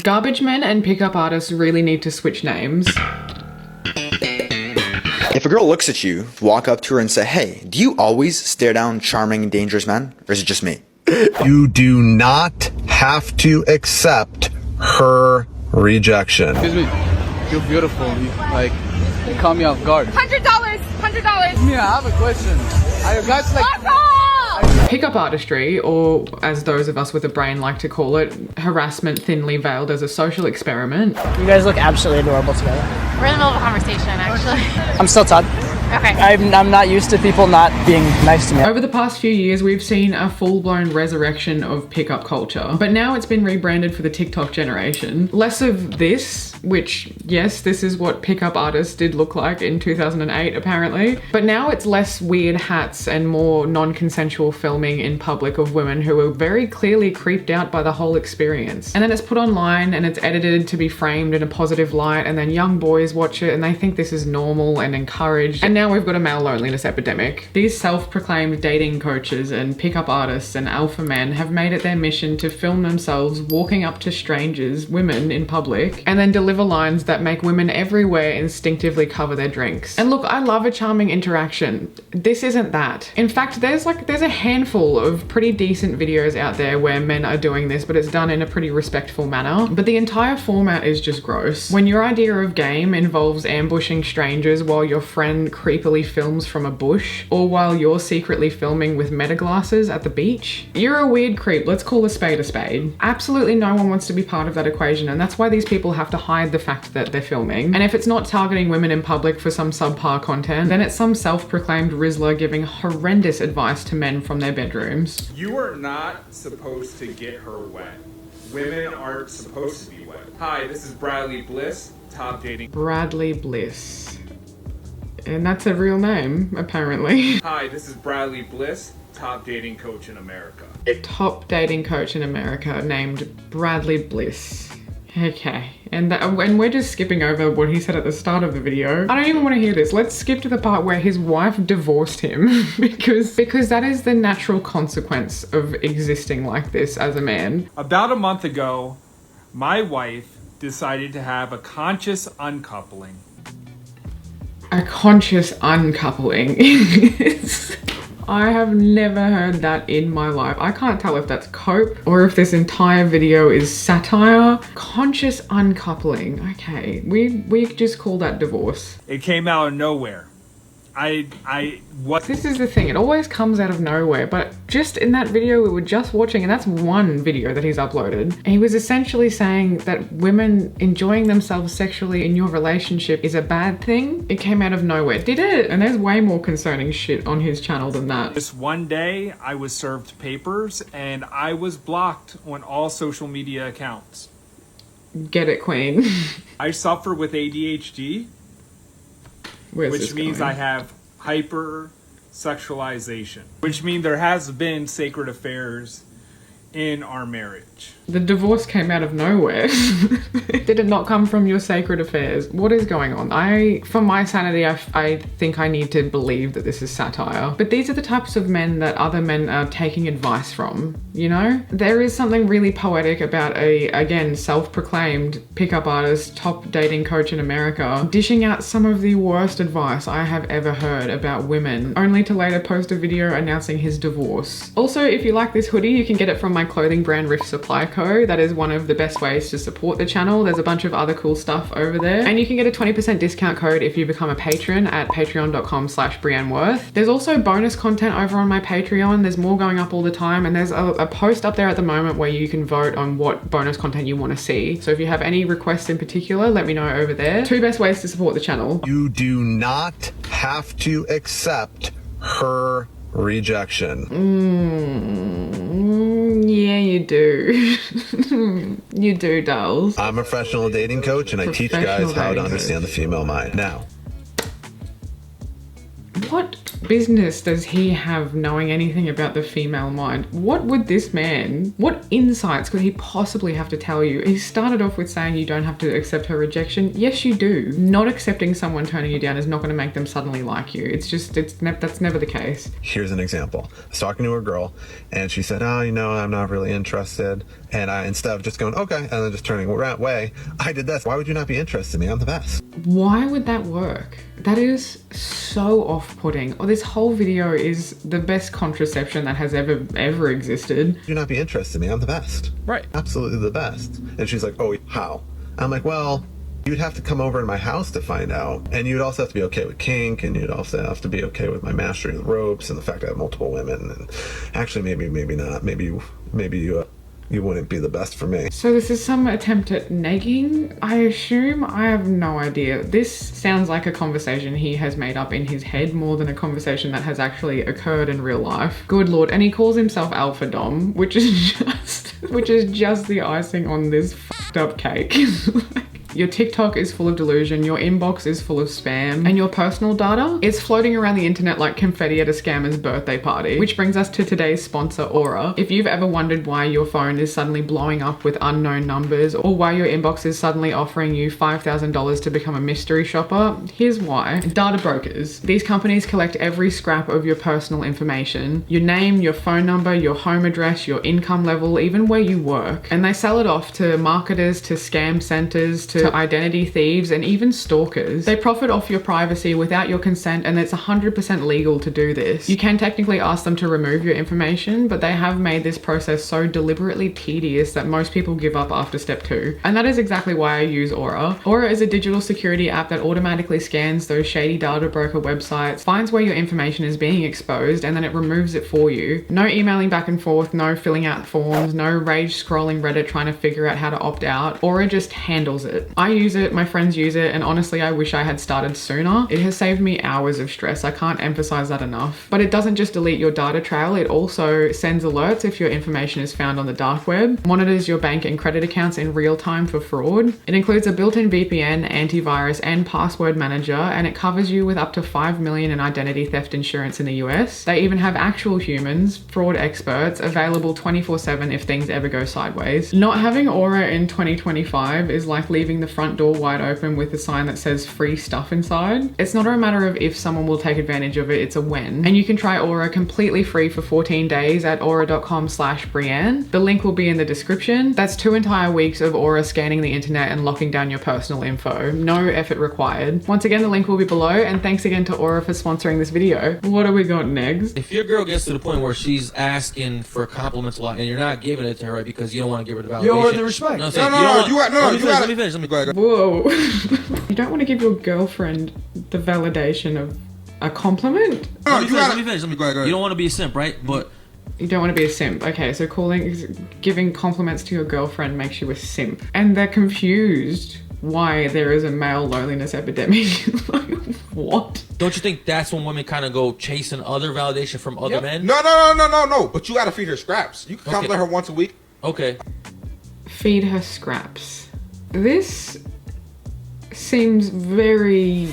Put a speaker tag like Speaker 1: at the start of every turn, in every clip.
Speaker 1: Garbage men and pickup artists really need to switch names.
Speaker 2: If a girl looks at you, walk up to her and say, "Hey, do you always stare down charming, dangerous men? Or is it just me?"
Speaker 3: You do not have to accept her rejection.
Speaker 4: Excuse me, you're beautiful. You caught me off guard.
Speaker 5: $100.
Speaker 4: Yeah, I have a question. Are you guys like...
Speaker 1: Pickup artistry, or as those of us with a brain like to call it, harassment thinly veiled as a social experiment.
Speaker 6: You guys look absolutely adorable together.
Speaker 5: We're in the middle of a conversation, actually.
Speaker 6: I'm still Todd.
Speaker 5: Okay.
Speaker 6: I'm not used to people not being nice to me.
Speaker 1: Over the past few years, we've seen a full-blown resurrection of pickup culture, but now it's been rebranded for the TikTok generation. Less of this, which, yes, this is what pickup artists did look like in 2008, apparently, but now it's less weird hats and more non-consensual filming in public of women who are very clearly creeped out by the whole experience. And then it's put online and it's edited to be framed in a positive light, and then young boys watch it and they think this is normal and encouraged. And now we've got a male loneliness epidemic. These self-proclaimed dating coaches and pickup artists and alpha men have made it their mission to film themselves walking up to strangers, women in public, and then deliver lines that make women everywhere instinctively cover their drinks. And look, I love a charming interaction. This isn't that. In fact, there's a handful of pretty decent videos out there where men are doing this, but it's done in a pretty respectful manner. But the entire format is just gross. When your idea of game involves ambushing strangers while your friend creepily films from a bush, or while you're secretly filming with meta glasses at the beach, you're a weird creep. Let's call a spade a spade. Absolutely no one wants to be part of that equation, and that's why these people have to hide the fact that they're filming. And if it's not targeting women in public for some subpar content, then it's some self-proclaimed Rizzler giving horrendous advice to men from their bedrooms.
Speaker 7: You are not supposed to get her wet. Women aren't supposed to be wet. Hi, this is Bradley Bliss, top dating.
Speaker 1: Bradley Bliss. And that's a real name, apparently.
Speaker 7: Hi, this is Bradley Bliss, top dating coach in America.
Speaker 1: Top dating coach in America named Bradley Bliss. Okay, and we're just skipping over what he said at the start of the video. I don't even want to hear this. Let's skip to the part where his wife divorced him because that is the natural consequence of existing like this as a man.
Speaker 7: About a month ago, my wife decided to have a conscious uncoupling.
Speaker 1: A conscious uncoupling. I have never heard that in my life. I can't tell if that's cope or if this entire video is satire. Conscious uncoupling. Okay, we just call that divorce.
Speaker 7: It came out of nowhere.
Speaker 1: This is the thing, it always comes out of nowhere, but just in that video we were just watching, and that's one video that he's uploaded, he was essentially saying that women enjoying themselves sexually in your relationship is a bad thing. It came out of nowhere. Did it? And there's way more concerning shit on his channel than that.
Speaker 7: Just one day, I was served papers and I was blocked on all social media accounts.
Speaker 1: Get it, queen.
Speaker 7: I suffer with ADHD. Which means I have hyper-sexualization. Which means there has been sacred affairs in our marriage.
Speaker 1: The divorce came out of nowhere. Did it not come from your sacred affairs? What is going on? For my sanity, I think I need to believe that this is satire. But these are the types of men that other men are taking advice from, you know? There is something really poetic about again, self-proclaimed pickup artist, top dating coach in America, dishing out some of the worst advice I have ever heard about women, only to later post a video announcing his divorce. Also, if you like this hoodie, you can get it from my clothing brand Riff Supply Co. That is one of the best ways to support the channel. There's a bunch of other cool stuff over there. And you can get a 20% discount code if you become a patron at patreon.com/brianneworth. There's also bonus content over on my Patreon. There's more going up all the time. And there's a post up there at the moment where you can vote on what bonus content you want to see. So if you have any requests in particular, let me know over there. Two best ways to support the channel.
Speaker 3: You do not have to accept her rejection.
Speaker 1: Yeah, you do. You do, dolls.
Speaker 3: I'm a professional dating coach and I teach guys how to understand the female mind. Now.
Speaker 1: What? business does he have knowing anything about the female mind? What would this man, what insights could he possibly have to tell you? He started off with saying you don't have to accept her rejection. Yes, you do. Not accepting someone turning you down is not going to make them suddenly like you. That's never the case.
Speaker 3: Here's an example. I was talking to a girl and she said, oh, I'm not really interested. And I, instead of just going, okay, and then just turning away, I did this. Why would you not be interested in me? I'm the best.
Speaker 1: Why would that work? That is so off-putting. Oh, this whole video is the best contraception that has ever existed.
Speaker 3: Would you not be interested in me? I'm the best.
Speaker 4: Right.
Speaker 3: Absolutely the best. And she's like, oh, how? I'm like, well, you'd have to come over to my house to find out. And you'd also have to be okay with kink, and you'd also have to be okay with my mastery of the ropes and the fact I have multiple women. And actually, maybe not. Maybe you wouldn't be the best for me.
Speaker 1: So this is some attempt at negging, I assume? I have no idea. This sounds like a conversation he has made up in his head more than a conversation that has actually occurred in real life. Good Lord. And he calls himself Alpha Dom, which is just the icing on this fucked up cake. Your TikTok is full of delusion, your inbox is full of spam, and your personal data is floating around the internet like confetti at a scammer's birthday party. Which brings us to today's sponsor, Aura. If you've ever wondered why your phone is suddenly blowing up with unknown numbers, or why your inbox is suddenly offering you $5,000 to become a mystery shopper, here's why. Data brokers. These companies collect every scrap of your personal information, your name, your phone number, your home address, your income level, even where you work. And they sell it off to marketers, to scam centers, to identity thieves, and even stalkers. They profit off your privacy without your consent, and it's 100% legal to do this. You can technically ask them to remove your information, but they have made this process so deliberately tedious that most people give up after step 2. And that is exactly why I use Aura. Aura is a digital security app that automatically scans those shady data broker websites, finds where your information is being exposed, and then it removes it for you. No emailing back and forth, no filling out forms, no rage scrolling Reddit trying to figure out how to opt out. Aura just handles it. I use it, my friends use it, and honestly, I wish I had started sooner. It has saved me hours of stress. I can't emphasize that enough. But it doesn't just delete your data trail, it also sends alerts if your information is found on the dark web, monitors your bank and credit accounts in real time for fraud. It includes a built-in VPN, antivirus, and password manager, and it covers you with up to $5 million in identity theft insurance in the US. They even have actual humans, fraud experts, available 24/7 if things ever go sideways. Not having Aura in 2025 is like leaving the front door wide open with a sign that says free stuff inside. It's not a matter of if someone will take advantage of it, it's a when. And you can try Aura completely free for 14 days at aura.com/Brianne. The link will be in the description. That's 2 entire weeks of Aura scanning the internet and locking down your personal info. No effort required. Once again, the link will be below, and thanks again to Aura for sponsoring this video. What do we got next?
Speaker 8: If your girl gets to the point where she's asking for compliments a lot and you're not giving it to her, right, because you don't want to give her the validation.
Speaker 9: You don't want the respect.
Speaker 8: No,
Speaker 9: Let
Speaker 8: me finish.
Speaker 1: Whoa. You don't want to give your girlfriend the validation of a compliment?
Speaker 8: Let me finish. Go ahead. You don't want to be a simp, right? But
Speaker 1: you don't want to be a simp. Okay, so giving compliments to your girlfriend makes you a simp. And they're confused why there is a male loneliness epidemic. Like, what?
Speaker 8: Don't you think that's when women kind of go chasing other validation from other men?
Speaker 9: No. But you got to feed her scraps. You can compliment her once a week.
Speaker 8: Okay.
Speaker 1: Feed her scraps. This seems very...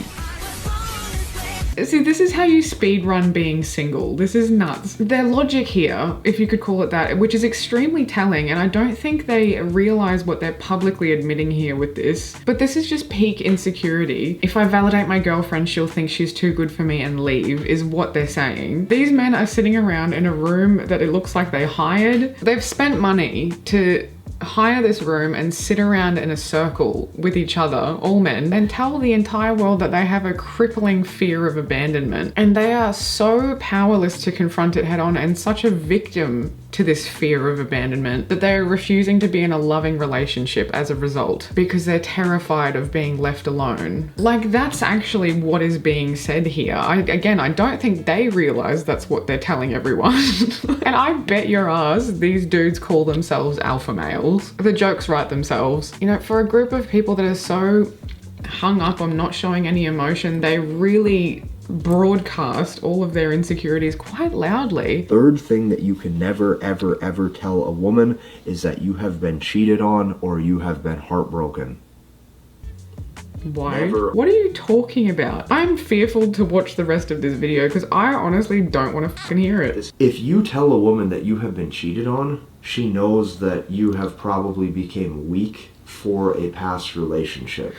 Speaker 1: See, this is how you speedrun being single. This is nuts. Their logic here, if you could call it that, which is extremely telling, and I don't think they realize what they're publicly admitting here with this, but this is just peak insecurity. If I validate my girlfriend, she'll think she's too good for me and leave, is what they're saying. These men are sitting around in a room that it looks like they hired. They've spent money to hire this room and sit around in a circle with each other, all men, and tell the entire world that they have a crippling fear of abandonment. And they are so powerless to confront it head on and such a victim to this fear of abandonment that they're refusing to be in a loving relationship as a result because they're terrified of being left alone. Like, that's actually what is being said here. I don't think they realize that's what they're telling everyone. And I bet your ass these dudes call themselves alpha males. The jokes write themselves. You know, for a group of people that are so hung up on not showing any emotion, they really broadcast all of their insecurities quite loudly.
Speaker 10: Third thing that you can never, ever, ever tell a woman is that you have been cheated on or you have been heartbroken.
Speaker 1: Why?
Speaker 10: Never.
Speaker 1: What are you talking about? I'm fearful to watch the rest of this video because I honestly don't want to fucking hear it.
Speaker 10: If you tell a woman that you have been cheated on, she knows that you have probably became weak for a past relationship.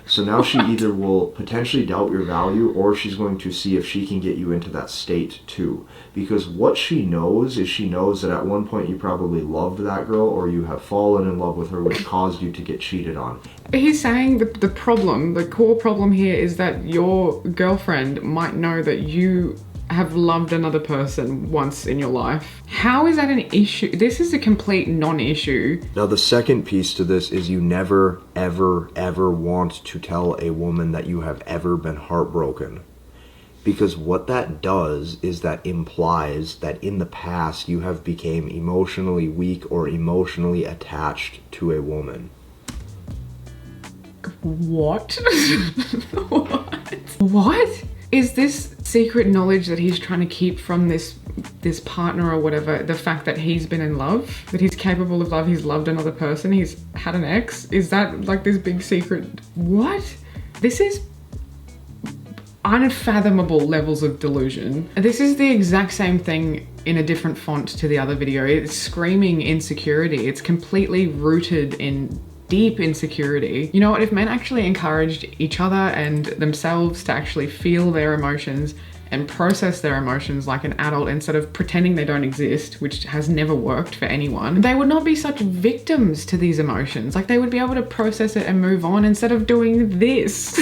Speaker 10: So now she either will potentially doubt your value, or she's going to see if she can get you into that state too. Because what she knows is she knows that at one point you probably loved that girl, or you have fallen in love with her, which caused you to get cheated on.
Speaker 1: He's saying the problem, the core problem here is that your girlfriend might know that you have loved another person once in your life. How is that an issue? This is a complete non-issue.
Speaker 10: Now the second piece to this is you never, ever, ever want to tell a woman that you have ever been heartbroken. Because what that does is that implies that in the past you have become emotionally weak or emotionally attached to a woman.
Speaker 1: What? What? What? Is this secret knowledge that he's trying to keep from this partner or whatever, the fact that he's been in love, that he's capable of love, he's loved another person, he's had an ex? Is that like this big secret? What? This is unfathomable levels of delusion. This is the exact same thing in a different font to the other video. It's screaming insecurity. It's completely rooted in deep insecurity. You know what, if men actually encouraged each other and themselves to actually feel their emotions and process their emotions like an adult instead of pretending they don't exist, which has never worked for anyone, they would not be such victims to these emotions. Like, they would be able to process it and move on instead of doing this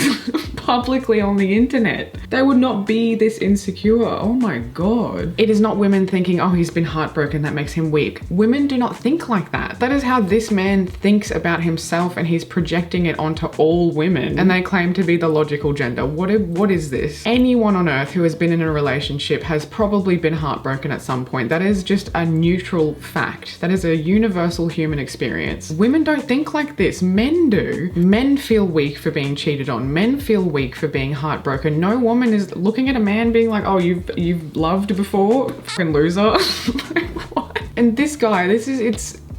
Speaker 1: publicly on the internet. They would not be this insecure. Oh my God. It is not women thinking, oh, he's been heartbroken, that makes him weak. Women do not think like that. That is how this man thinks about himself, and he's projecting it onto all women, and they claim to be the logical gender. What is this? Anyone on earth who has been in a relationship has probably been heartbroken at some point. That is just a neutral fact. That is a universal human experience. Women don't think like this. Men do. Men feel weak for being cheated on. Men feel weak for being heartbroken. No woman is looking at a man being like, oh, you've loved before? Fucking loser. What? And this guy,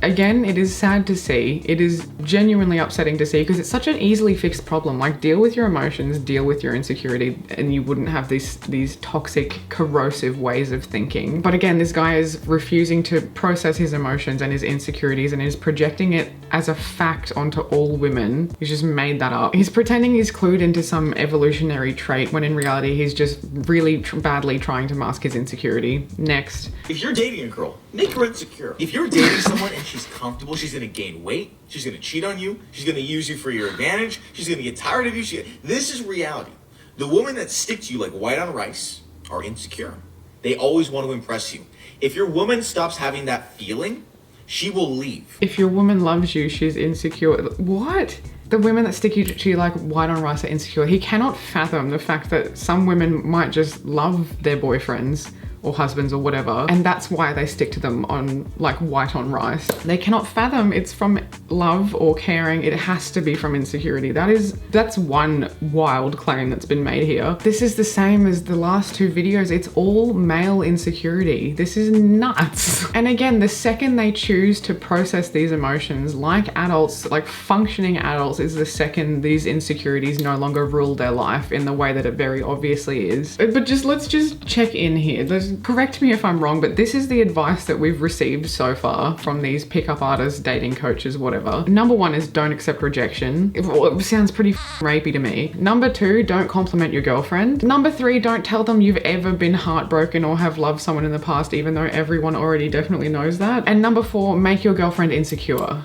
Speaker 1: again, it is sad to see. It is genuinely upsetting to see because it's such an easily fixed problem. Like, deal with your emotions, deal with your insecurity, and you wouldn't have these toxic, corrosive ways of thinking. But again, this guy is refusing to process his emotions and his insecurities and is projecting it as a fact onto all women. He's just made that up. He's pretending he's clued into some evolutionary trait when in reality he's just really badly trying to mask his insecurity. Next.
Speaker 11: If you're dating a girl, make her insecure. If you're dating someone and she's comfortable, she's gonna gain weight, she's gonna cheat on you, she's gonna use you for your advantage, she's gonna get tired of you. This is reality. The women that stick to you like white on rice are insecure. They always want to impress you. If your woman stops having that feeling, she will leave.
Speaker 1: If your woman loves you, she's insecure. What? The women that stick to you like white on rice are insecure. He cannot fathom the fact that some women might just love their boyfriends or husbands or whatever, and that's why they stick to them on like white on rice. They cannot fathom it's from love or caring. It has to be from insecurity. That's one wild claim that's been made here. This is the same as the last two videos. It's all male insecurity. This is nuts. And again, the second they choose to process these emotions like adults, like functioning adults, is the second these insecurities no longer rule their life in the way that it very obviously is. But let's just check in here. Correct me if I'm wrong, but this is the advice that we've received so far from these pickup artists, dating coaches, whatever. Number one is don't accept rejection. It sounds pretty rapey to me. Number two, don't compliment your girlfriend. Number three, don't tell them you've ever been heartbroken or have loved someone in the past, even though everyone already definitely knows that. And number four, make your girlfriend insecure.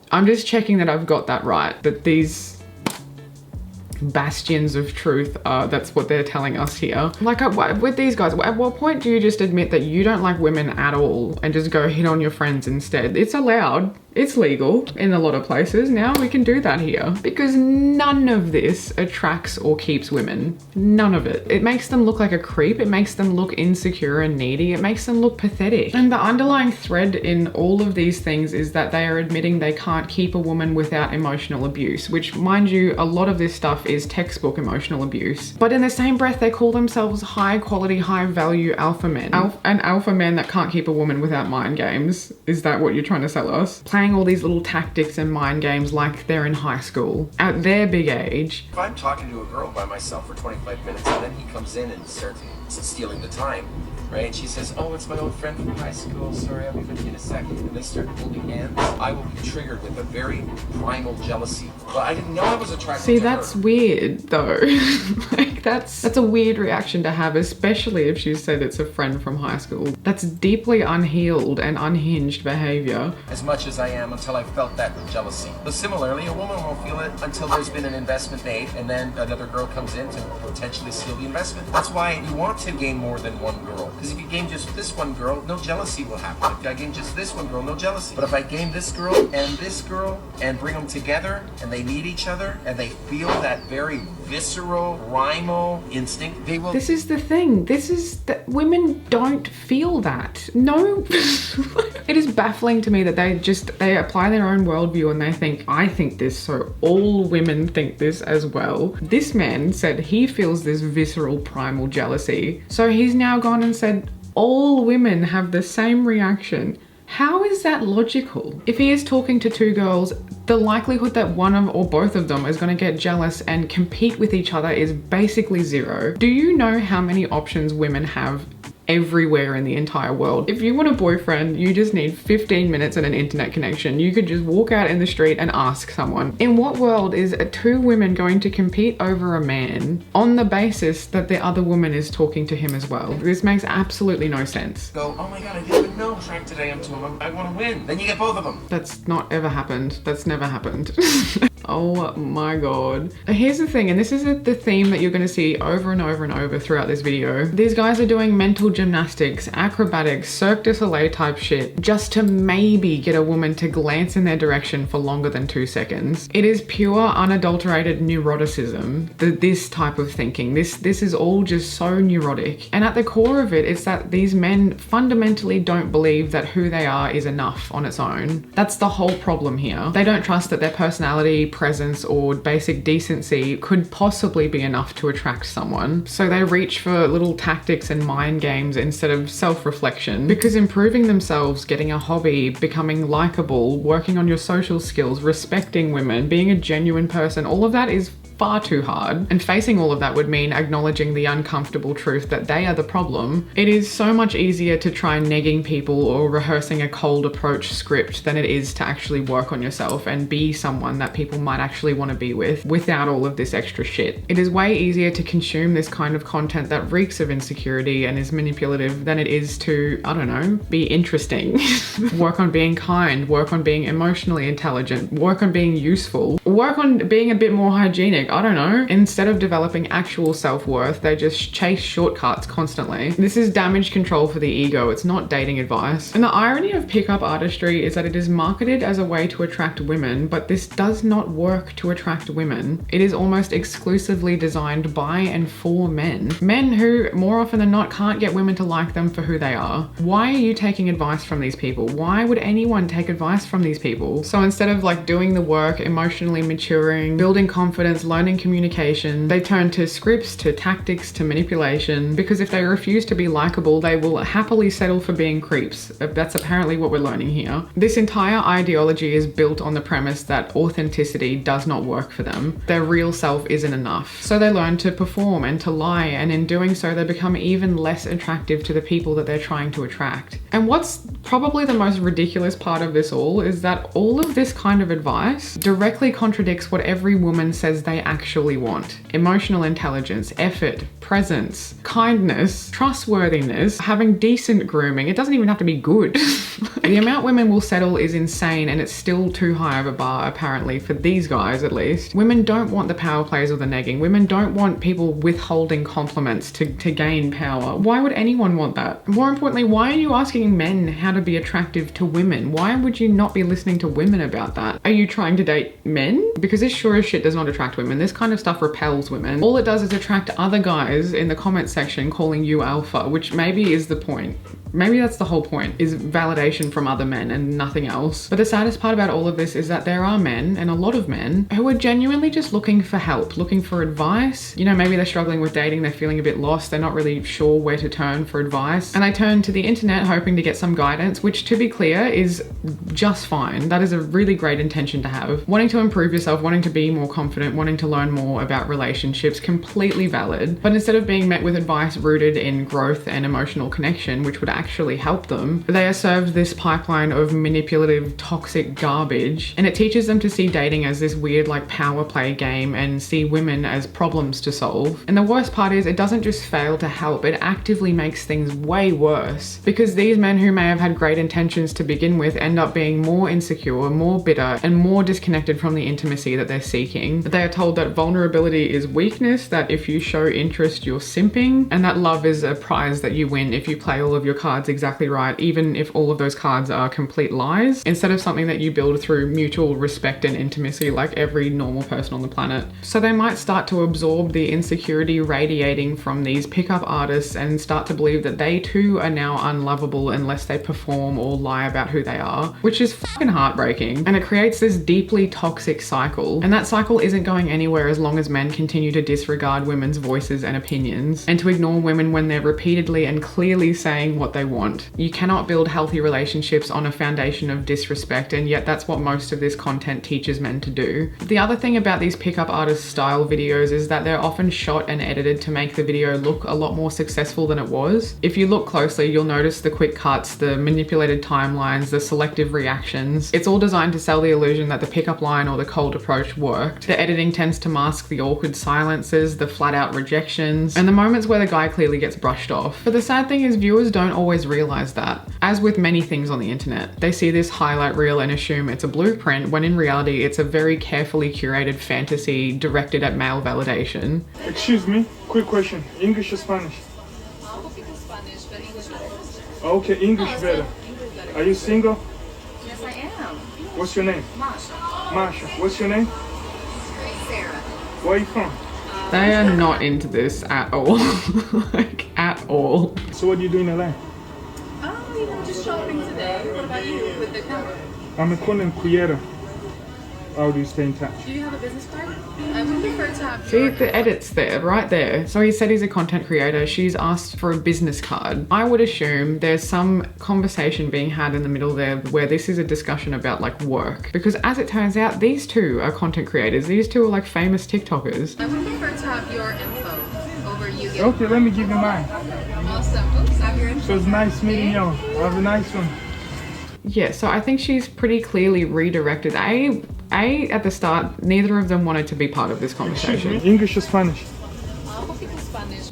Speaker 1: I'm just checking that I've got that right, that these bastions of truth, that's what they're telling us here. Like, with these guys, at what point do you just admit that you don't like women at all and just go hit on your friends instead? It's allowed. It's legal in a lot of places. Now we can do that here because none of this attracts or keeps women. None of it. It makes them look like a creep. It makes them look insecure and needy. It makes them look pathetic. And the underlying thread in all of these things is that they are admitting they can't keep a woman without emotional abuse, which, mind you, a lot of this stuff is textbook emotional abuse. But in the same breath, they call themselves high quality, high value alpha men. An alpha man that can't keep a woman without mind games. Is that what you're trying to sell us? Playing playing all these little tactics and mind games like they're in high school at their big age.
Speaker 12: If I'm talking to a girl by myself for 25 minutes and then he comes in and starts stealing the time, right? And she says, oh, it's my old friend from high school. Sorry, I'll be with you in a second. And they start holding hands. I will be triggered with a very primal jealousy. But I didn't know I was attracted to her.
Speaker 1: See, that's weird though. Like that's a weird reaction to have, especially if she said it's a friend from high school. That's deeply unhealed and unhinged behavior.
Speaker 12: As much as I am until I felt that jealousy. But similarly, a woman won't feel it until there's been an investment made and then another girl comes in to potentially steal the investment. That's why you want to gain more than one girl. Because if you game just this one girl, no jealousy will happen. If I game just this one girl, no jealousy. But if I game this girl and bring them together and they meet each other and they feel that very visceral, primal instinct, they will...
Speaker 1: This is the thing. This is that women don't feel that. No. It is baffling to me that they apply their own worldview and they think, I think this, so all women think this as well. This man said he feels this visceral, primal jealousy. So he's now gone and said all women have the same reaction. How is that logical? If he is talking to two girls, the likelihood that one of or both of them is going to get jealous and compete with each other is basically zero. Do you know how many options women have everywhere in the entire world? If you want a boyfriend, you just need 15 minutes and an internet connection. You could just walk out in the street and ask someone. In what world is two women going to compete over a man on the basis that the other woman is talking to him as well? This makes absolutely no sense.
Speaker 12: Go, oh my god, I didn't even know how attracted I am to him. I want to win. Then you get both of them.
Speaker 1: That's not ever happened. That's never happened. Oh my god. Here's the thing, and this is the theme that you're going to see over and over and over throughout this video. These guys are doing mental gymnastics, acrobatics, Cirque du Soleil type shit just to maybe get a woman to glance in their direction for longer than 2 seconds. It is pure unadulterated neuroticism, this type of thinking. This is all just so neurotic. And at the core of it, it's that these men fundamentally don't believe that who they are is enough on its own. That's the whole problem here. They don't trust that their personality, presence, or basic decency could possibly be enough to attract someone. So they reach for little tactics and mind games instead of self-reflection, because improving themselves, getting a hobby, becoming likable, working on your social skills, respecting women, being a genuine person, all of that is far too hard. And facing all of that would mean acknowledging the uncomfortable truth that they are the problem. It is so much easier to try negging people or rehearsing a cold approach script than it is to actually work on yourself and be someone that people might actually want to be with without all of this extra shit. It is way easier to consume this kind of content that reeks of insecurity and is manipulative than it is to, I don't know, be interesting. Work on being kind, work on being emotionally intelligent, work on being useful, work on being a bit more hygienic. I don't know. Instead of developing actual self-worth, they just chase shortcuts constantly. This is damage control for the ego. It's not dating advice. And the irony of pickup artistry is that it is marketed as a way to attract women, but this does not work to attract women. It is almost exclusively designed by and for men. Men who, more often than not, can't get women to like them for who they are. Why are you taking advice from these people? Why would anyone take advice from these people? So instead of like doing the work, emotionally maturing, building confidence, learning communication, they turn to scripts, to tactics, to manipulation, because if they refuse to be likable, they will happily settle for being creeps. That's apparently what we're learning here. This entire ideology is built on the premise that authenticity does not work for them. Their real self isn't enough. So they learn to perform and to lie, and in doing so, they become even less attractive to the people that they're trying to attract. And what's probably the most ridiculous part of this all is that all of this kind of advice directly contradicts what every woman says they actually want. Emotional intelligence, effort, presence, kindness, trustworthiness, having decent grooming. It doesn't even have to be good. The amount women will settle is insane, and it's still too high of a bar apparently for these guys at least. Women don't want the power plays or the negging. Women don't want people withholding compliments to gain power. Why would anyone want that? More importantly, why are you asking men how to be attractive to women? Why would you not be listening to women about that? Are you trying to date men? Because this sure as shit does not attract women. This kind of stuff repels women. All it does is attract other guys in the comment section calling you alpha, which maybe is the point. Maybe that's the whole point, is validation from other men and nothing else. But the saddest part about all of this is that there are men, and a lot of men, who are genuinely just looking for help, looking for advice. You know, maybe they're struggling with dating, they're feeling a bit lost, they're not really sure where to turn for advice. And they turn to the internet hoping to get some guidance, which, to be clear, is just fine. That is a really great intention to have. Wanting to improve yourself, wanting to be more confident, wanting to learn more about relationships, completely valid. But instead of being met with advice rooted in growth and emotional connection, which would actually help them, they are served this pipeline of manipulative, toxic garbage. And it teaches them to see dating as this weird like power play game and see women as problems to solve. And the worst part is it doesn't just fail to help, it actively makes things way worse. Because these men who may have had great intentions to begin with end up being more insecure, more bitter, and more disconnected from the intimacy that they're seeking. They are told that vulnerability is weakness, that if you show interest, you're simping, and that love is a prize that you win if you play all of your cards exactly right, even if all of those cards are complete lies, instead of something that you build through mutual respect and intimacy like every normal person on the planet. So they might start to absorb the insecurity radiating from these pickup artists and start to believe that they too are now unlovable unless they perform or lie about who they are, which is fucking heartbreaking. And it creates this deeply toxic cycle. And that cycle isn't going anywhere as long as men continue to disregard women's voices and opinions, and to ignore women when they're repeatedly and clearly saying what they want. You cannot build healthy relationships on a foundation of disrespect, and yet that's what most of this content teaches men to do. The other thing about these pickup artist style videos is that they're often shot and edited to make the video look a lot more successful than it was. If you look closely, you'll notice the quick cuts, the manipulated timelines, the selective reactions. It's all designed to sell the illusion that the pickup line or the cold approach worked. The editing tends to mask the awkward silences, the flat out rejections, and the moments where the guy clearly gets brushed off. But the sad thing is viewers don't always realize that. As with many things on the internet, they see this highlight reel and assume it's a blueprint, when in reality it's a very carefully curated fantasy directed at male validation.
Speaker 13: Excuse me, quick question. English or Spanish? Okay, English better. Are you single?
Speaker 5: Yes, I am.
Speaker 13: What's your name?
Speaker 5: Masha.
Speaker 13: Masha. What's your name?
Speaker 5: Sarah.
Speaker 13: Where are you from?
Speaker 1: They are not into this at all. Like, at all.
Speaker 13: So what do you do in LA?
Speaker 5: Just shopping today. What about you with the camera?
Speaker 13: I'm a in Curated. How do you stay in touch?
Speaker 5: Do you have a business card? I would prefer to have.
Speaker 1: See the edits there, right there. So he said he's a content creator. She's asked for a business card. I would assume there's some conversation being had in the middle there where this is a discussion about like work. Because as it turns out, these two are content creators. These two are like famous TikTokers.
Speaker 5: I would prefer to have your info over you.
Speaker 13: Okay, let me give you mine.
Speaker 5: Awesome. Oops, have your info.
Speaker 13: So it's nice meeting you. Have a nice one.
Speaker 1: Yeah, so I think she's pretty clearly redirected. At the start, neither of them wanted to be part of this conversation.
Speaker 13: English or Spanish?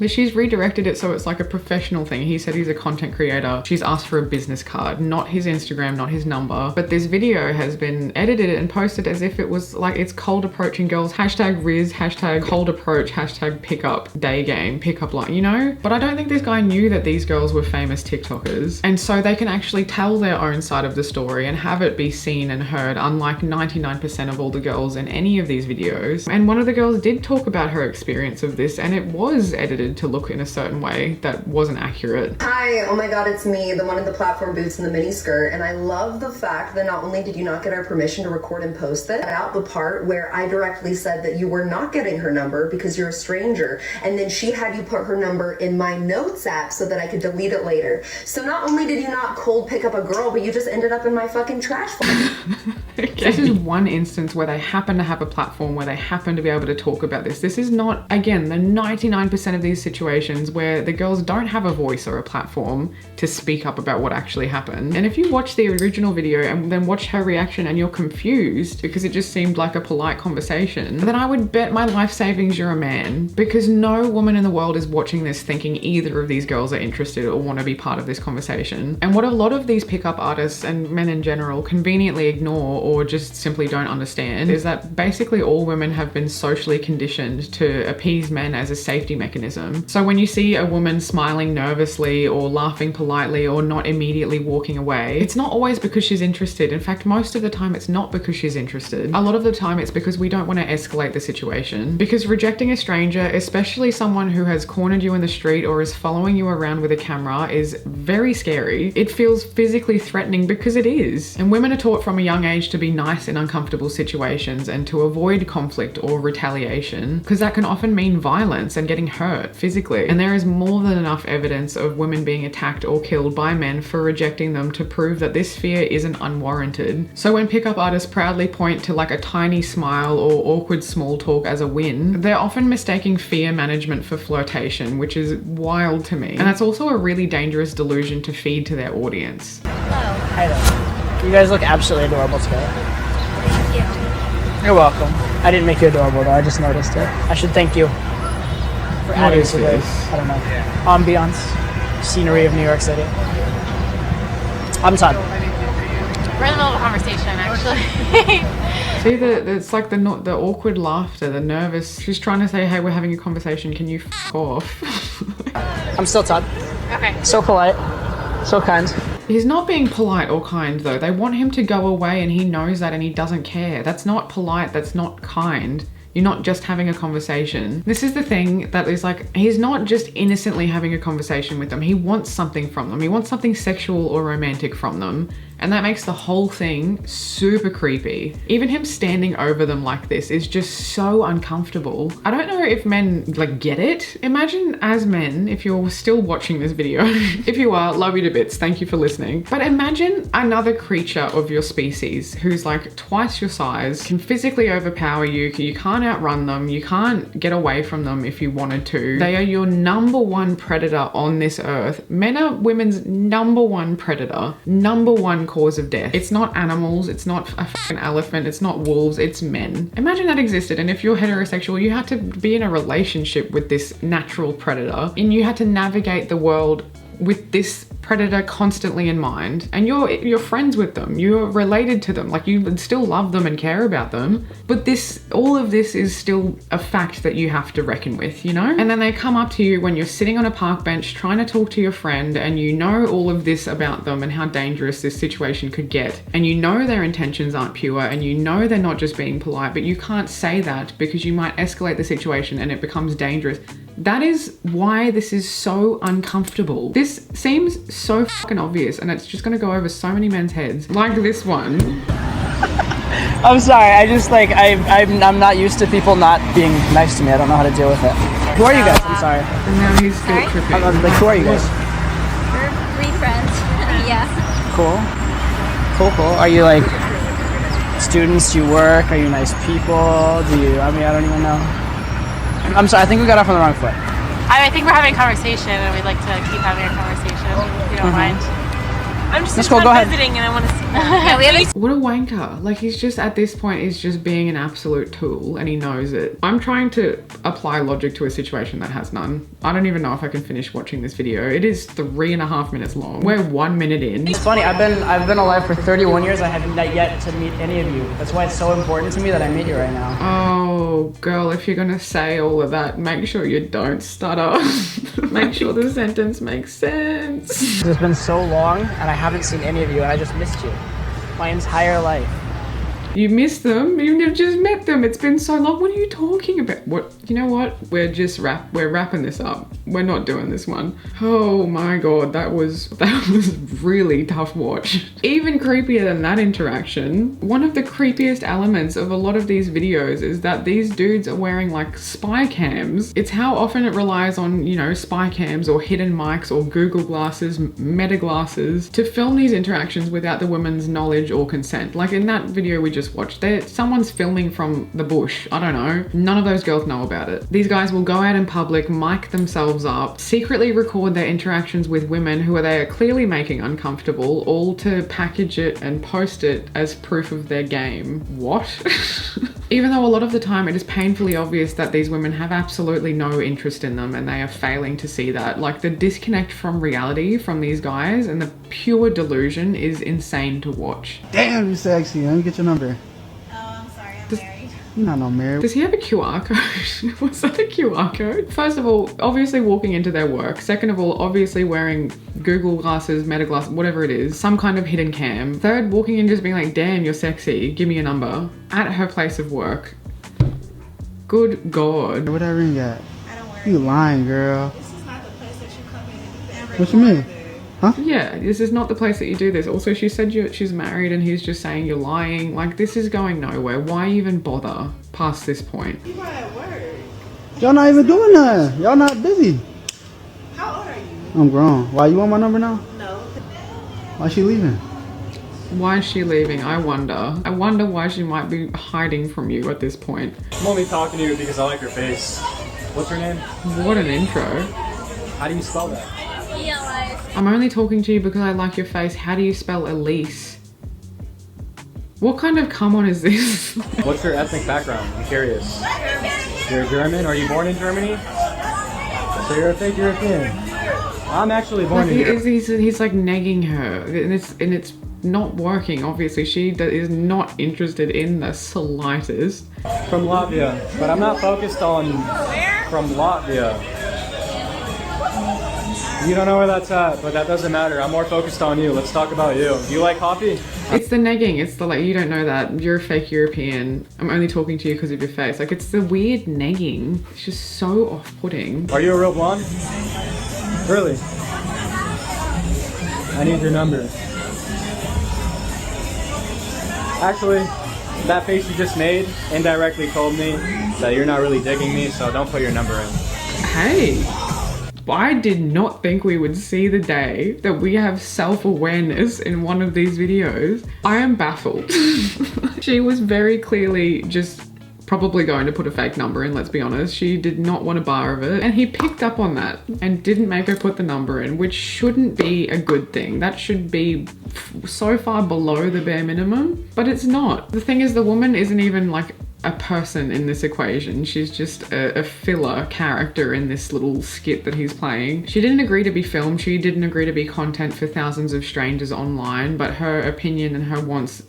Speaker 1: But she's redirected it so it's like a professional thing. He said he's a content creator. She's asked for a business card, not his Instagram, not his number. But this video has been edited and posted as if it was like it's cold approaching girls. Hashtag Riz, hashtag cold approach, hashtag pickup day game, pickup line, you know? But I don't think this guy knew that these girls were famous TikTokers. And so they can actually tell their own side of the story and have it be seen and heard, unlike 99% of all the girls in any of these videos. And one of the girls did talk about her experience of this, and it was edited to look in a certain way that wasn't accurate.
Speaker 14: Hi, oh my god, it's me, the one in the platform boots and the mini skirt, and I love the fact that not only did you not get our permission to record and post it, out the part where I directly said that you were not getting her number because you're a stranger, and then she had you put her number in my notes app so that I could delete it later. So not only did you not cold pick up a girl, but you just ended up in my fucking trash folder.
Speaker 1: Okay. This is one instance where they happen to have a platform where they happen to be able to talk about this. This is not, again, the 99% of these situations where the girls don't have a voice or a platform to speak up about what actually happened. And if you watch the original video and then watch her reaction and you're confused because it just seemed like a polite conversation, then I would bet my life savings you're a man, because no woman in the world is watching this thinking either of these girls are interested or want to be part of this conversation. And what a lot of these pickup artists and men in general conveniently ignore or just simply don't understand is that basically all women have been socially conditioned to appease men as a safety mechanism. So when you see a woman smiling nervously or laughing politely or not immediately walking away, it's not always because she's interested. In fact, most of the time it's not because she's interested. A lot of the time it's because we don't want to escalate the situation. Because rejecting a stranger, especially someone who has cornered you in the street or is following you around with a camera, is very scary. It feels physically threatening because it is. And women are taught from a young age to be nice in uncomfortable situations and to avoid conflict or retaliation, because that can often mean violence and getting hurt physically. And there is more than enough evidence of women being attacked or killed by men for rejecting them to prove that this fear isn't unwarranted. So when pickup artists proudly point to like a tiny smile or awkward small talk as a win, they're often mistaking fear management for flirtation, which is wild to me. And that's also a really dangerous delusion to feed to their audience.
Speaker 6: Hi there. You guys look absolutely adorable together.
Speaker 5: Thank you.
Speaker 6: You're welcome. I didn't make you adorable though, I just noticed it. I should thank you for adding to the, I don't know, ambiance, scenery of New York City. I'm Todd.
Speaker 5: We're in the middle of a conversation, actually.
Speaker 1: See, it's like the awkward laughter, the nervous. She's trying to say, hey, we're having a conversation, can you f*** off?
Speaker 6: I'm still Todd.
Speaker 5: Okay.
Speaker 6: So polite, so kind.
Speaker 1: He's not being polite or kind though. They want him to go away and he knows that and he doesn't care. That's not polite, that's not kind. You're not just having a conversation. This is the thing that is like, he's not just innocently having a conversation with them. He wants something from them. He wants something sexual or romantic from them. And that makes the whole thing super creepy. Even him standing over them like this is just so uncomfortable. I don't know if men like get it. Imagine as men, if you're still watching this video, if you are, love you to bits, thank you for listening. But imagine another creature of your species who's like twice your size, can physically overpower you, you can't outrun them, you can't get away from them if you wanted to. They are your number one predator on this earth. Men are women's number one predator, number one cause of death. It's not animals, it's not a fucking elephant, it's not wolves, it's men. Imagine that existed, and if you're heterosexual, you had to be in a relationship with this natural predator and you had to navigate the world with this predator constantly in mind, and you're friends with them, you're related to them, like you would still love them and care about them, but all of this is still a fact that you have to reckon with, you know? And then they come up to you when you're sitting on a park bench trying to talk to your friend, and you know all of this about them and how dangerous this situation could get, and you know their intentions aren't pure, and you know they're not just being polite, but you can't say that because you might escalate the situation and it becomes dangerous. That is why this is so uncomfortable. This seems so fucking obvious, and it's just gonna go over so many men's heads. Like this one.
Speaker 6: I'm sorry, I just like, I'm not used to people not being nice to me. I don't know how to deal with it. Who are you guys? I'm sorry.
Speaker 1: And now he's still tripping.
Speaker 6: Like, who are you guys?
Speaker 5: We're 3 friends. Yeah.
Speaker 6: Cool. Cool. Are you like students? Do you work? Are you nice people? I don't even know. I'm sorry, I think we got off on the wrong foot.
Speaker 5: I think we're having a conversation, and we'd like to keep having a conversation, if you don't mind. I'm just
Speaker 6: cool, go ahead.
Speaker 5: visiting, and I want to see. Yeah, we have
Speaker 1: What a wanker. Like, he's just, at this point, he's just being an absolute tool, and he knows it. I'm trying to apply logic to a situation that has none. I don't even know if I can finish watching this video. It is 3.5 minutes long. We're 1 minute in.
Speaker 6: It's funny, I've been alive for 31 years. I have not yet to meet any of you. That's why it's so important to me that I meet you right now.
Speaker 1: Oh, girl, if you're gonna say all of that, make sure you don't stutter. Make sure the sentence makes sense.
Speaker 6: It's been so long, and I haven't seen any of you, and I just missed you. My entire life.
Speaker 1: You missed them? You've just met them. It's been so long. What are you talking about? What? You know what? We're wrapping this up. We're not doing this one. Oh my God, that was really tough watch. Even creepier than that interaction, one of the creepiest elements of a lot of these videos is that these dudes are wearing like spy cams. It's how often it relies on, you know, spy cams or hidden mics or Google glasses, meta glasses to film these interactions without the woman's knowledge or consent. Like in that video we just watched, someone's filming from the bush. I don't know. None of those girls know about it. These guys will go out in public, mic themselves up, secretly record their interactions with women who they are clearly making uncomfortable, all to package it and post it as proof of their game. What? Even though a lot of the time it is painfully obvious that these women have absolutely no interest in them and they are failing to see that. Like the disconnect from reality from these guys and the pure delusion is insane to watch.
Speaker 15: Damn, you're sexy. Let me get your number. You're not no married.
Speaker 1: Does he have a QR code? Was that a QR code? First of all, obviously walking into their work. Second of all, obviously wearing Google glasses, Meta glasses, whatever it is. Some kind of hidden cam. Third, walking in just being like, damn, you're sexy. Give me a number. At her place of work. Good God.
Speaker 15: What that ring at? I don't wear You lying, girl.
Speaker 16: This is not the place that you come in and
Speaker 15: What you mean? Huh?
Speaker 1: Yeah, this is not the place that you do this. Also, she said she's married and he's just saying you're lying. Like, this is going nowhere. Why even bother past this point?
Speaker 16: You are at work.
Speaker 15: Y'all not even doing nothing. Y'all not busy.
Speaker 16: How old are you?
Speaker 15: I'm grown. Why, you want my number now?
Speaker 16: No.
Speaker 15: Why she leaving?
Speaker 1: Why is she leaving? I wonder. I wonder why she might be hiding from you at this point.
Speaker 17: I'm only talking to you because I like your face. What's your name?
Speaker 1: What an intro.
Speaker 17: How do you spell that?
Speaker 1: I'm only talking to you because I like your face. How do you spell Elise? What kind of come on is this?
Speaker 17: What's your ethnic background? I'm curious. You're German? Are you born in Germany? So you're a fake European. I'm actually born in Europe.
Speaker 1: He's like negging her and it's not working. Obviously she is not interested in the slightest.
Speaker 17: From Latvia, but I'm not focused on from Latvia. You don't know where that's at, but that doesn't matter. I'm more focused on you. Let's talk about you. Do you like coffee?
Speaker 1: It's the negging. It's the like, you don't know that. You're a fake European. I'm only talking to you because of your face. Like, it's the weird negging. It's just so off-putting.
Speaker 17: Are you a real blonde? Really? I need your number. Actually, that face you just made indirectly told me that you're not really digging me, so don't put your number in.
Speaker 1: Hey. I did not think we would see the day that we have self-awareness in one of these videos. I am baffled. She was very clearly just probably going to put a fake number in, let's be honest. She did not want a bar of it. And he picked up on that and didn't make her put the number in, which shouldn't be a good thing. That should be so far below the bare minimum, but it's not. The thing is, the woman isn't even like a person in this equation. She's just a filler character in this little skit that he's playing. She didn't agree to be filmed. She didn't agree to be content for thousands of strangers online, but her opinion and her wants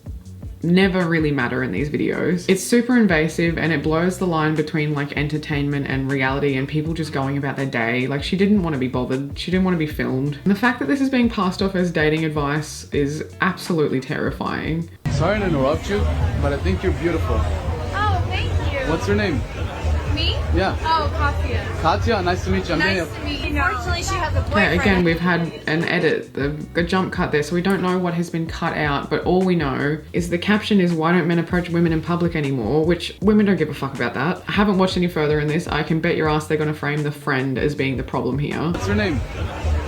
Speaker 1: never really matter in these videos. It's super invasive and it blurs the line between like entertainment and reality and people just going about their day. Like, she didn't want to be bothered. She didn't want to be filmed. And the fact that this is being passed off as dating advice is absolutely terrifying.
Speaker 4: Sorry to interrupt you, but I think you're beautiful. What's your name?
Speaker 5: Me?
Speaker 4: Yeah.
Speaker 5: Oh, Katya.
Speaker 4: Katya, nice to meet you.
Speaker 5: Nice to meet you. Unfortunately, she has a boyfriend.
Speaker 1: Yeah, again, we've had an edit, a jump cut there, so we don't know what has been cut out, but all we know is the caption is, why don't men approach women in public anymore? Which women don't give a fuck about that. I haven't watched any further in this. I can bet your ass they're gonna frame the friend as being the problem here.
Speaker 4: What's your name?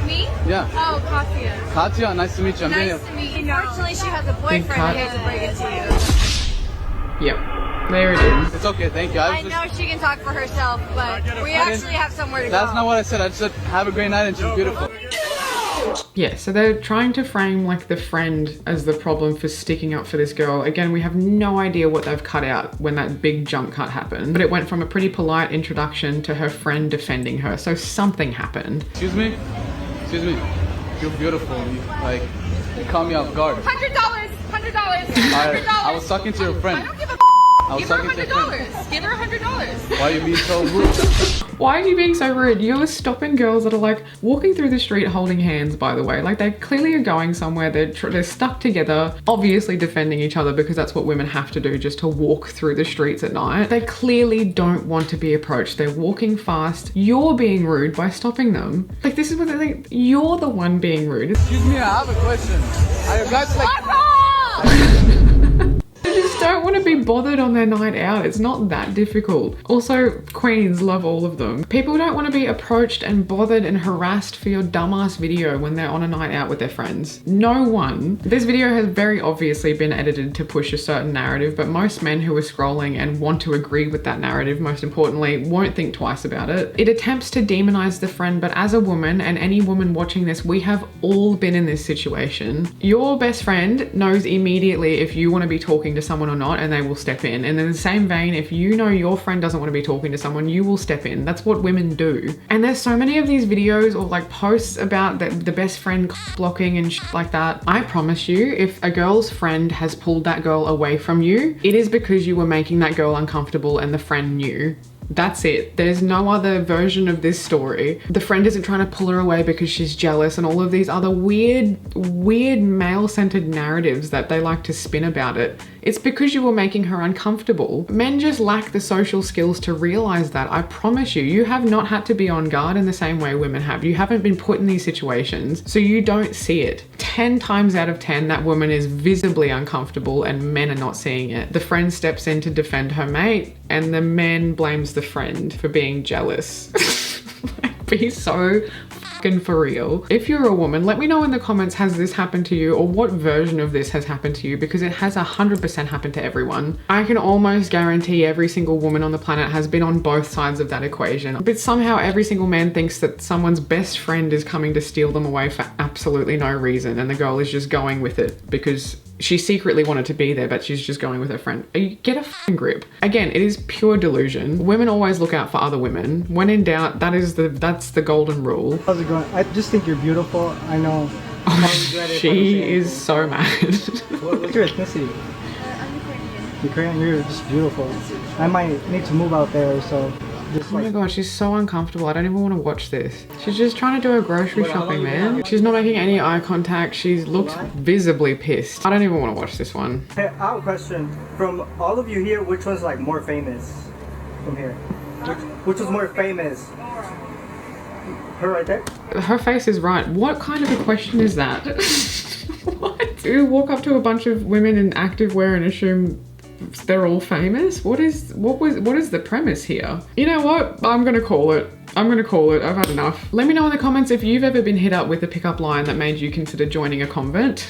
Speaker 5: Me?
Speaker 4: Yeah.
Speaker 5: Oh, Katya.
Speaker 4: Katya, nice to meet you.
Speaker 5: Nice to meet you. Unfortunately, she has a boyfriend. I hate to break it to you.
Speaker 1: Yep. There it is.
Speaker 4: It's okay, thank you.
Speaker 5: I know she can talk for herself, but we actually have somewhere to go.
Speaker 4: That's not what I said. I just said have a great night and she's beautiful.
Speaker 1: Yeah, so they're trying to frame like the friend as the problem for sticking up for this girl. Again, we have no idea what they've cut out when that big jump cut happened, but it went from a pretty polite introduction to her friend defending her. So something happened.
Speaker 4: Excuse me? Excuse me. You're beautiful. You caught me off guard.
Speaker 5: $100. $100.
Speaker 4: I was talking to your friend.
Speaker 5: I don't give a
Speaker 4: Give
Speaker 5: her $100. Give her $100.
Speaker 4: Why are you being so rude?
Speaker 1: Why are you being so rude? You're stopping girls that are like walking through the street holding hands, by the way. Like, they clearly are going somewhere. They're stuck together, obviously defending each other because that's what women have to do just to walk through the streets at night. They clearly don't want to be approached. They're walking fast. You're being rude by stopping them. Like, this is what they think. You're the one being rude.
Speaker 4: Excuse me, I have a question. Are you guys like...
Speaker 1: They just don't want to be bothered on their night out. It's not that difficult. Also, queens love all of them. People don't want to be approached and bothered and harassed for your dumbass video when they're on a night out with their friends. No one. This video has very obviously been edited to push a certain narrative, but most men who are scrolling and want to agree with that narrative, most importantly, won't think twice about it. It attempts to demonize the friend, but as a woman, and any woman watching this, we have all been in this situation. Your best friend knows immediately if you want to be talking to someone or not. not and they will step in. And in the same vein, if you know your friend doesn't want to be talking to someone, you will step in. That's what women do. And there's so many of these videos or like posts about the best friend blocking and shit like that. I promise you, if a girl's friend has pulled that girl away from you, it is because you were making that girl uncomfortable and the friend knew. That's it. There's no other version of this story. The friend isn't trying to pull her away because she's jealous and all of these other weird male-centered narratives that they like to spin about it. It's because you were making her uncomfortable. Men just lack the social skills to realize that. I promise you, you have not had to be on guard in the same way women have. You haven't been put in these situations, so you don't see it. 10 times out of 10, that woman is visibly uncomfortable and men are not seeing it. The friend steps in to defend her mate and the man blames the friend for being jealous. Be so fucking for real. If you're a woman, let me know in the comments, has this happened to you, or what version of this has happened to you, because it has 100% happened to everyone. I can almost guarantee every single woman on the planet has been on both sides of that equation. But somehow every single man thinks that someone's best friend is coming to steal them away for absolutely no reason, and the girl is just going with it because she secretly wanted to be there, but she's just going with her friend. Get a fucking grip. Again, it is pure delusion. Women always look out for other women. When in doubt, that's the golden rule.
Speaker 18: How's it going? I just think you're beautiful. I know.
Speaker 1: She is so mad.
Speaker 18: What's your ethnicity? You're Korean. You're just beautiful. I might need to move out there, so just
Speaker 1: oh my god, she's so uncomfortable. I don't even want to watch this. She's just trying to do her grocery shopping, man. She's not making any eye contact. She looks visibly pissed. I don't even want to watch this one.
Speaker 18: Hey, I have a question. From all of you here, which one's like more famous from here? Which was more famous? Her right there?
Speaker 1: Her face is right. What kind of a question is that? What? You walk up to a bunch of women in activewear and assume they're all famous? What is the premise here? You know what? I'm gonna call it. I've had enough. Let me know in the comments if you've ever been hit up with a pickup line that made you consider joining a convent.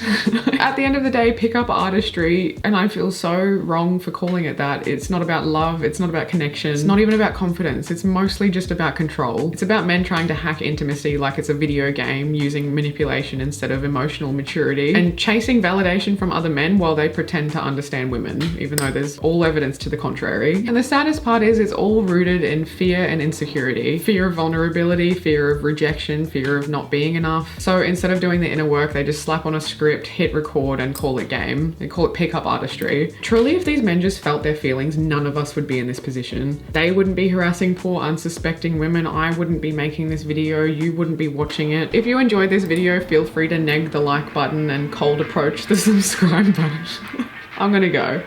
Speaker 1: At the end of the day, pickup artistry, and I feel so wrong for calling it that. It's not about love. It's not about connection. It's not even about confidence. It's mostly just about control. It's about men trying to hack intimacy like it's a video game, using manipulation instead of emotional maturity, and chasing validation from other men while they pretend to understand women, even though there's all evidence to the contrary. And the saddest part is it's all rooted in fear and insecurity. Fear of vulnerability, fear of rejection, fear of not being enough. So instead of doing the inner work, they just slap on a script, hit record and call it game. They call it pickup artistry. Truly, if these men just felt their feelings, none of us would be in this position. They wouldn't be harassing poor unsuspecting women. I wouldn't be making this video. You wouldn't be watching it. If you enjoyed this video, feel free to neg the like button and cold approach the subscribe button. I'm gonna go.